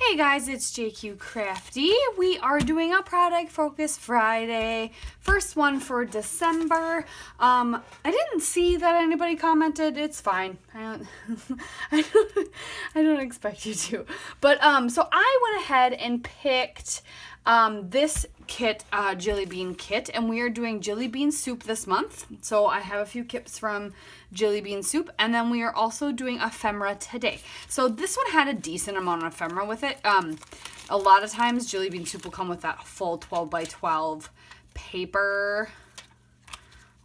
Hey guys, it's JQ Crafty. We are doing a product focus Friday. First one for December. I didn't see that anybody commented. It's fine. I don't expect you to. But so I went ahead and picked this kit, Jillibean kit, and we are doing Jillibean Soup this month. So I have a few kits from Jillibean Soup, and then we are also doing ephemera today. So this one had a decent amount of ephemera with it. A lot of times Jillibean Soup will come with that full 12 by 12 paper.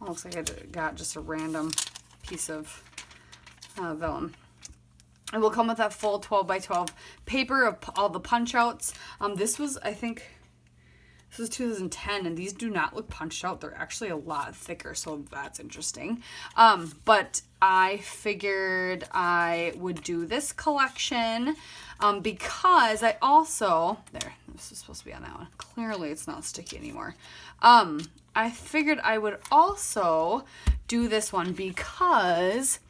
Oh, looks like I got just a random piece of vellum. It will come with that full 12 by 12 paper of all the punch outs. This was, I think, this was 2010, and these do not look punched out. They're actually a lot thicker, so that's interesting. But I figured I would do this collection because I also, there, this is supposed to be on that one. Clearly it's not sticky anymore. I figured I would also do this one because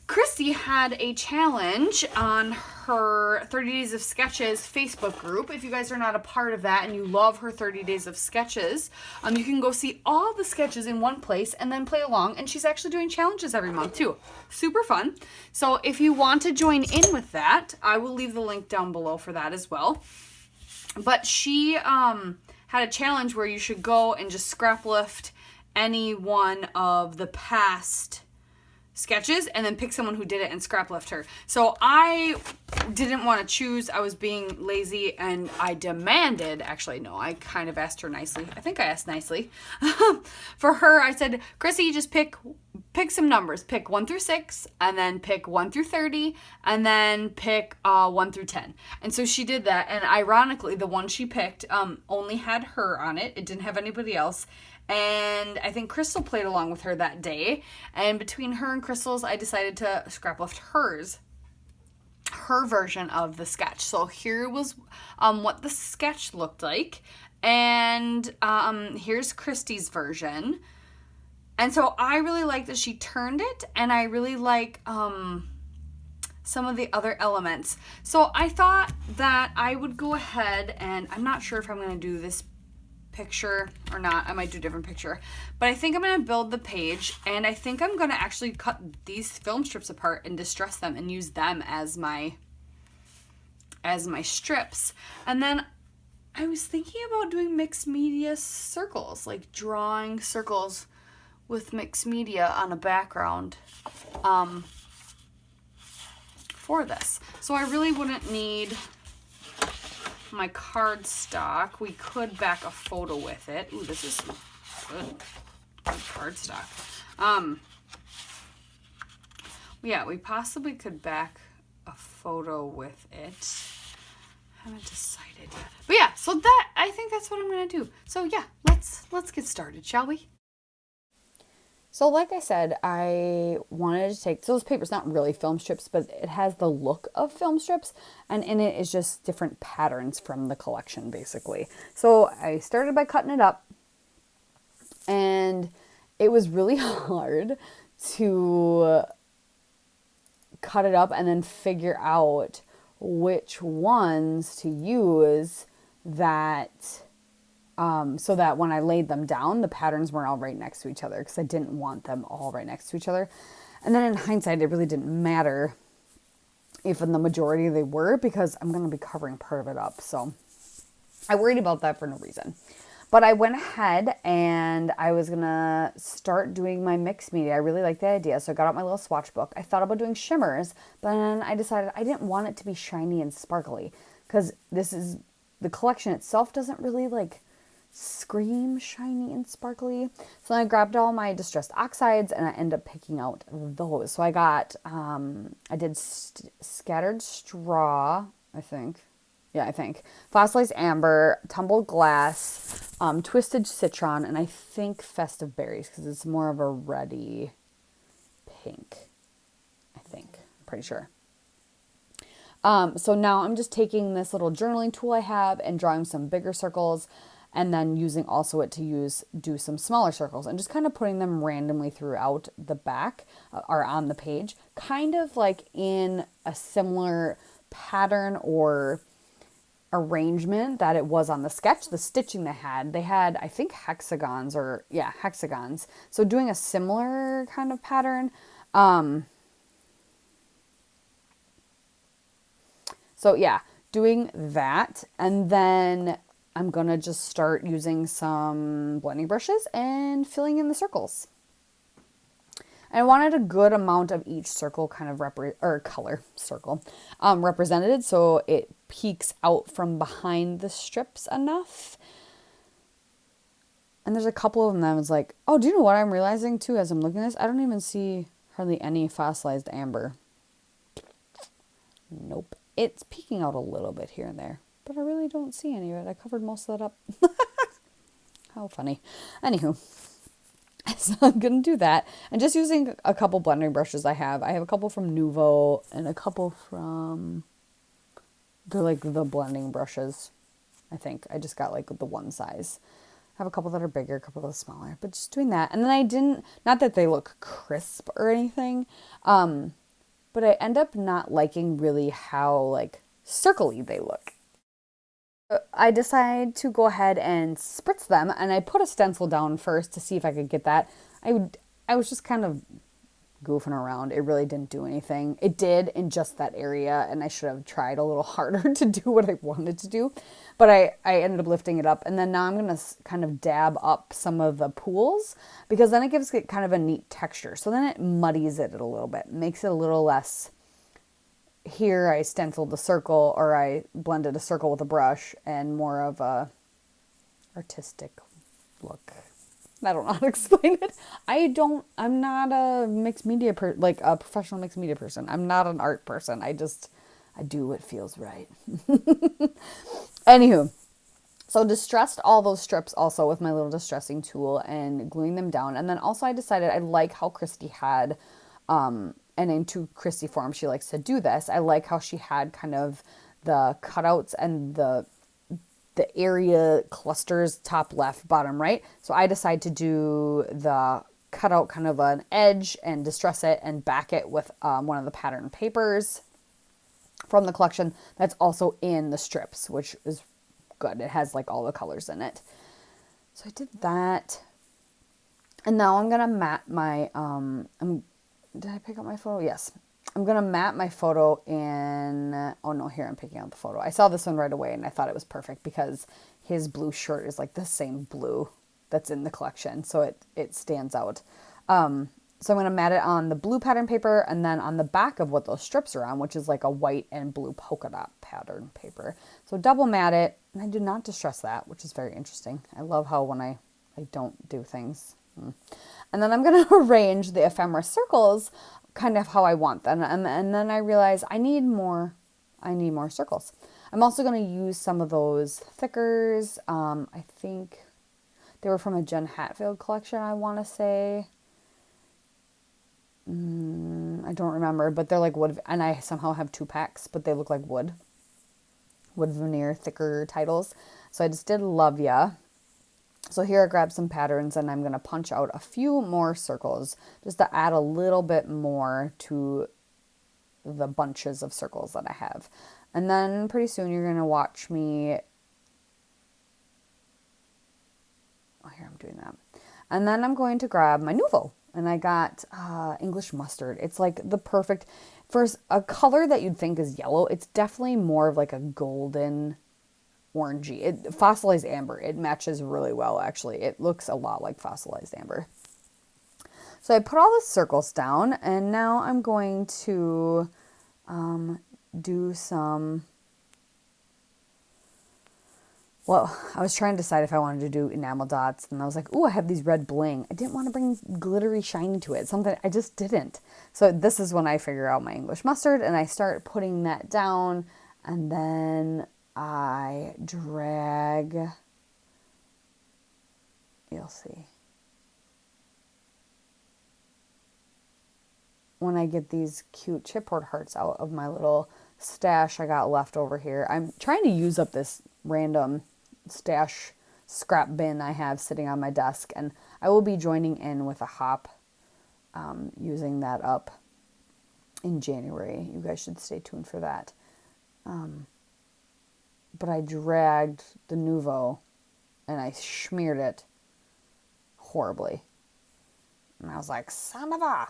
Christy had a challenge on her 30 Days of Sketches Facebook group. If you guys are not a part of that and you love her 30 Days of Sketches, you can go see all the sketches in one place and then play along. And she's actually doing challenges every month too. Super fun. So if you want to join in with that, I will leave the link down below for that as well. But she had a challenge where you should go and just scrap lift any one of the past sketches and then pick someone who did it and scrap lift her. So I didn't want to choose. I was being lazy and I demanded, actually no, I kind of asked her nicely. I think I asked nicely. For her, I said, Chrissy, just pick some numbers. Pick 1 through 6 and then pick 1 through 30 and then pick 1 through 10. And so she did that, and ironically the one she picked only had her on it. It didn't have anybody else. And I think Crystal played along with her that day. And between her and Crystal's, I decided to scrap lift her version of the sketch. So here was what the sketch looked like. And here's Christy's version. And so I really like that she turned it. And I really like some of the other elements. So I thought that I would go ahead, and I'm not sure if I'm going to do this picture or not. I might do a different picture, but I think I'm going to build the page, and I think I'm going to actually cut these film strips apart and distress them and use them as my strips. And then I was thinking about doing mixed media circles, like drawing circles with mixed media on a background for this. So I really wouldn't need my cardstock. We could back a photo with it. Ooh, this is good cardstock. Yeah, we possibly could back a photo with it. Haven't decided yet. But yeah, so that, I think that's what I'm gonna do. So yeah, let's get started, shall we? So like I said, I wanted to take, so this paper's not really film strips, but it has the look of film strips, and in it is just different patterns from the collection, basically. So I started by cutting it up, and it was really hard to cut it up and then figure out which ones to use that so that when I laid them down, the patterns weren't all right next to each other, because I didn't want them all right next to each other. And then in hindsight, it really didn't matter if in the majority they were, because I'm going to be covering part of it up. So I worried about that for no reason. But I went ahead and I was going to start doing my mixed media. I really liked the idea, so I got out my little swatch book. I thought about doing shimmers, but then I decided I didn't want it to be shiny and sparkly, because the collection itself doesn't really scream shiny and sparkly. So then I grabbed all my distressed oxides and I ended up picking out those. So I got, I did scattered straw, I think. Yeah, I think. Fossilized amber, tumbled glass, twisted citron, and I think festive berries, because it's more of a reddy pink, I think. I'm pretty sure. So now I'm just taking this little journaling tool I have and drawing some bigger circles, and then using also it to do some smaller circles, and just kind of putting them randomly throughout the back or on the page, kind of like in a similar pattern or arrangement that it was on the sketch, the stitching they had, I think hexagons or yeah, hexagons. So doing a similar kind of pattern. So yeah, doing that. And then I'm gonna just start using some blending brushes and filling in the circles. I wanted a good amount of each circle kind of color circle represented, so it peeks out from behind the strips enough. And there's a couple of them that I was like, oh, do you know what I'm realizing too as I'm looking at this? I don't even see hardly any fossilized amber. Nope. It's peeking out a little bit here and there, but I really don't see any of it. I covered most of that up. How funny. Anywho. So I'm going to do that. And just using a couple blending brushes I have. I have a couple from Nuvo and a couple from, they're like the blending brushes, I think. I just got like the one size. I have a couple that are bigger, a couple that are smaller. But just doing that. And then I didn't, not that they look crisp or anything, but I end up not liking really how like circle-y they look. I decided to go ahead and spritz them, and I put a stencil down first to see if I could get that. I was just kind of goofing around. It really didn't do anything. It did in just that area, and I should have tried a little harder to do what I wanted to do. But I ended up lifting it up, and then now I'm going to kind of dab up some of the pools, because then it gives it kind of a neat texture. So then it muddies it a little bit, makes it a little less... Here I stenciled a circle, or I blended a circle with a brush, and more of a artistic look. I don't know how to explain it. I'm not a mixed media like a professional mixed media person. I'm not an art person. I do what feels right. Anywho, so distressed all those strips also with my little distressing tool and gluing them down. And then also I decided I like how Christy had, and into Christy form, she likes to do this. I like how she had kind of the cutouts and the area clusters, top left, bottom right. So I decided to do the cutout kind of an edge and distress it and back it with one of the pattern papers from the collection that's also in the strips, which is good. It has like all the colors in it. So I did that. And now I'm going to mat my, did I pick up my photo? Yes. I'm going to mat my photo in, oh no, here I'm picking out the photo. I saw this one right away and I thought it was perfect because his blue shirt is like the same blue that's in the collection. So it stands out. So I'm going to mat it on the blue pattern paper and then on the back of what those strips are on, which is like a white and blue polka dot pattern paper. So double mat it, and I did not distress that, which is very interesting. I love how when I don't do things. And then I'm going to arrange the ephemera circles kind of how I want them. And then I realize I need more circles. I'm also going to use some of those thickers. I think they were from a Jen Hatfield collection, I want to say. I don't remember, but they're like wood, and I somehow have 2 packs, but they look like wood veneer, thicker titles. So I just did Love Ya. So here I grabbed some patterns and I'm going to punch out a few more circles just to add a little bit more to the bunches of circles that I have. And then pretty soon you're going to watch me. Oh, here I'm doing that. And then I'm going to grab my Nuvo. And I got English mustard. It's like the perfect, for a color that you'd think is yellow, it's definitely more of like a golden orangey. Fossilized amber. It matches really well, actually. It looks a lot like fossilized amber. So I put all the circles down, and now I'm going to do some... Well, I was trying to decide if I wanted to do enamel dots, and I was like, ooh, I have these red bling. I didn't want to bring glittery shiny to it. Something I just didn't. So this is when I figure out my English mustard, and I start putting that down, and then I drag, you'll see. When I get these cute chipboard hearts out of my little stash I got left over here. I'm trying to use up this random stash scrap bin I have sitting on my desk, and I will be joining in with a hop using that up in January. You guys should stay tuned for that. but I dragged the Nuvo and I smeared it horribly. And I was like, son of a...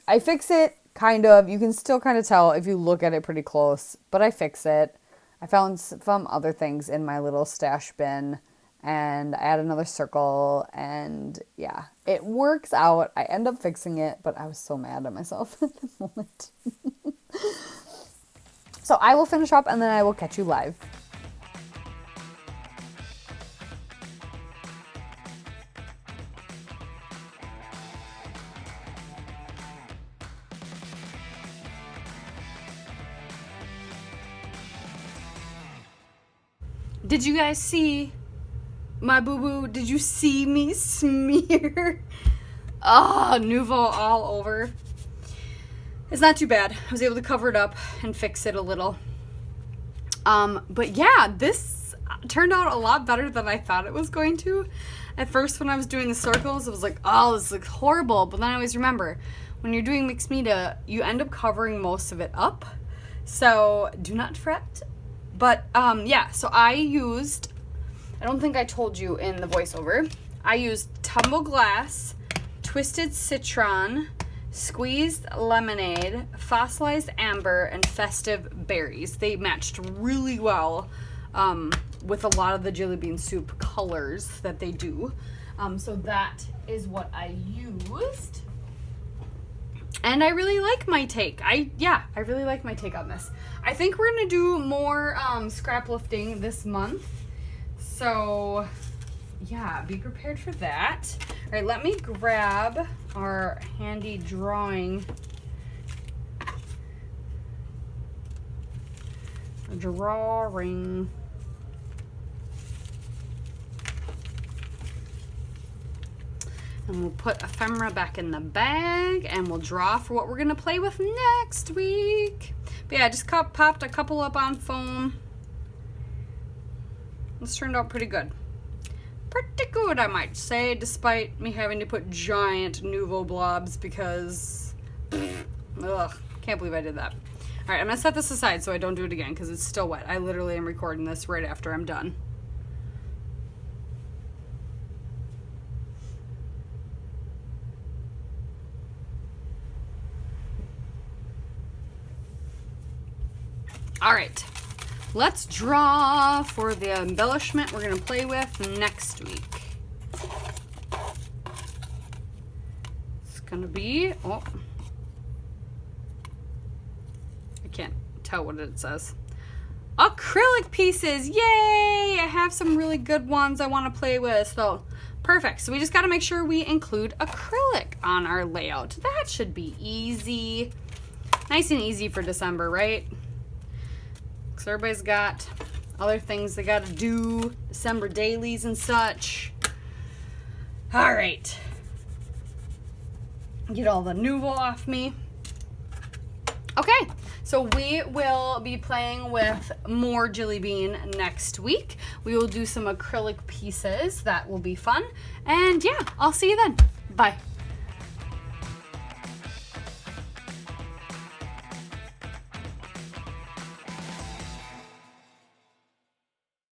I fix it, kind of. You can still kind of tell if you look at it pretty close, but I fix it. I found some other things in my little stash bin, and I add another circle, and yeah, it works out. I end up fixing it, but I was so mad at myself at the moment. So I will finish up, and then I will catch you live. Did you guys see my boo-boo? Did you see me smear Nuvo all over? It's not too bad. I was able to cover it up and fix it a little. But yeah, this turned out a lot better than I thought it was going to. At first, when I was doing the circles, it was like, oh, this looks horrible. But then I always remember, when you're doing mixed media, you end up covering most of it up. So do not fret. But yeah, so I used, I don't think I told you in the voiceover, I used tumble glass, twisted citron, squeezed lemonade, fossilized amber, and festive berries. They matched really well with a lot of the Jillibean Soup colors that they do. So that is what I used. And I really like my take. I really like my take on this. I think we're going to do more scrap lifting this month. So, yeah, be prepared for that. All right, let me grab our handy drawing. And we'll put ephemera back in the bag, and we'll draw for what we're going to play with next week. But yeah, I just popped a couple up on foam. This turned out pretty good. Pretty good, I might say, despite me having to put giant Nuvo blobs because, ugh, can't believe I did that. All right, I'm going to set this aside so I don't do it again because it's still wet. I literally am recording this right after I'm done. All right, let's draw for the embellishment we're gonna play with next week. It's gonna be, oh, I can't tell what it says. Acrylic pieces, yay! I have some really good ones I wanna play with, so perfect. So we just gotta make sure we include acrylic on our layout. That should be easy. Nice and easy for December, right? So everybody's got other things they got to do, December dailies and such. All right. Get all the Nuvo off me. Okay, so we will be playing with more Jillibean next week. We will do some acrylic pieces. That will be fun. And yeah, I'll see you then. Bye.